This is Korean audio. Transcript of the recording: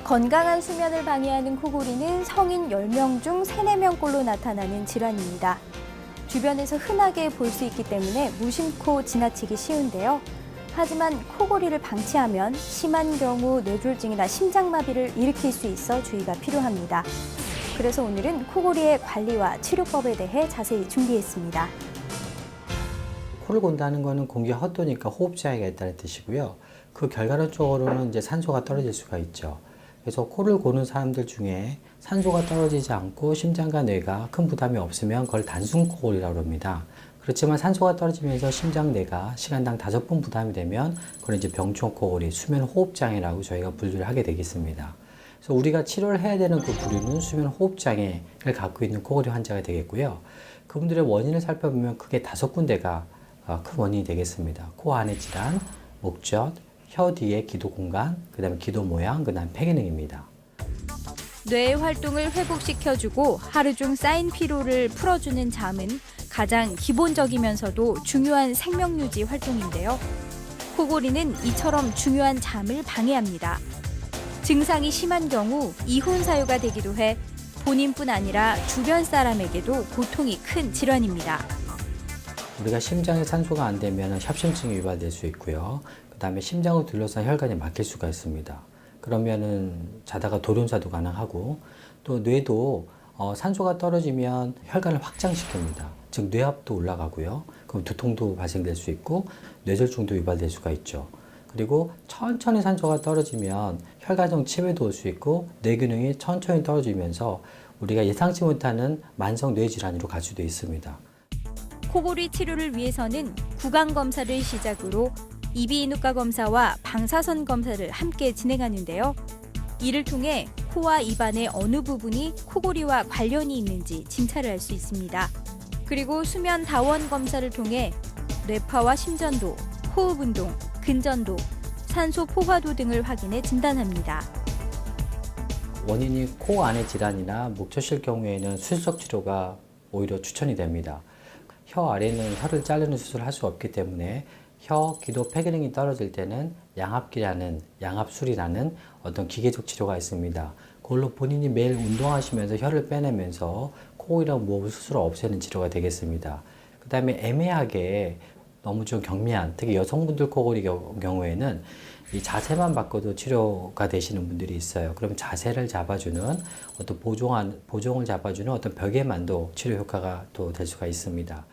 건강한 수면을 방해하는 코골이는 성인 10명 중 3, 4명꼴로 나타나는 질환입니다. 주변에서 흔하게 볼 수 있기 때문에 무심코 지나치기 쉬운데요. 하지만 코골이를 방치하면 심한 경우 뇌졸중이나 심장마비를 일으킬 수 있어 주의가 필요합니다. 그래서 오늘은 코골이의 관리와 치료법에 대해 자세히 준비했습니다. 코를 곤다는 것은 공기가 헛도니까 호흡장애가 있다는 뜻이고요. 그 결과론적으로는 이제 산소가 떨어질 수가 있죠. 그래서 코를 고는 사람들 중에 산소가 떨어지지 않고 심장과 뇌가 큰 부담이 없으면 그걸 단순 코골이라고 합니다. 그렇지만 산소가 떨어지면서 심장, 뇌가 시간당 5번 부담이 되면 그건 이제 병총 코골이, 수면 호흡 장애라고 저희가 분류를 하게 되겠습니다. 그래서 우리가 치료를 해야 되는 그 부류는 수면 호흡 장애를 갖고 있는 코골이 환자가 되겠고요. 그분들의 원인을 살펴보면 크게 5군데가 큰 원인이 되겠습니다. 코 안의 질환, 목젖, 혀 뒤의 기도 공간, 그 다음에 기도 모양, 그 다음에 폐 기능입니다. 뇌의 활동을 회복시켜주고 하루 중 쌓인 피로를 풀어주는 잠은 가장 기본적이면서도 중요한 생명유지 활동인데요. 코골이는 이처럼 중요한 잠을 방해합니다. 증상이 심한 경우 이혼 사유가 되기도 해 본인뿐 아니라 주변 사람에게도 고통이 큰 질환입니다. 우리가 심장에 산소가 안 되면 협심증이 유발될 수 있고요. 그 다음에 심장을 둘러싼 혈관이 막힐 수가 있습니다. 그러면은 자다가 돌연사도 가능하고 또 뇌도 산소가 떨어지면 혈관을 확장시킵니다. 즉 뇌압도 올라가고요. 그럼 두통도 발생될 수 있고 뇌졸중도 유발될 수가 있죠. 그리고 천천히 산소가 떨어지면 혈관성 치매도 올 수 있고 뇌 기능이 천천히 떨어지면서 우리가 예상치 못하는 만성 뇌질환으로 갈 수도 있습니다. 코골이 치료를 위해서는 구강 검사를 시작으로 이비인후과 검사와 방사선 검사를 함께 진행하는데요. 이를 통해 코와 입안의 어느 부분이 코골이와 관련이 있는지 진찰을 할 수 있습니다. 그리고 수면 다원 검사를 통해 뇌파와 심전도, 호흡 운동, 근전도, 산소 포화도 등을 확인해 진단합니다. 원인이 코 안의 질환이나 목젖일 경우에는 수술적 치료가 오히려 추천이 됩니다. 혀 아래는 혀를 자르는 수술을 할 수 없기 때문에 혀, 기도, 폐 기능이 떨어질 때는 양압술이라는 어떤 기계적 치료가 있습니다. 그걸로 본인이 매일 운동하시면서 혀를 빼내면서 코골이랑 무호흡 스스로 없애는 치료가 되겠습니다. 그 다음에 애매하게 너무 좀 경미한, 특히 여성분들 코골이 경우에는 이 자세만 바꿔도 치료가 되시는 분들이 있어요. 그러면 자세를 잡아주는 어떤 보종을 잡아주는 어떤 벽에만도 치료 효과가 또 될 수가 있습니다.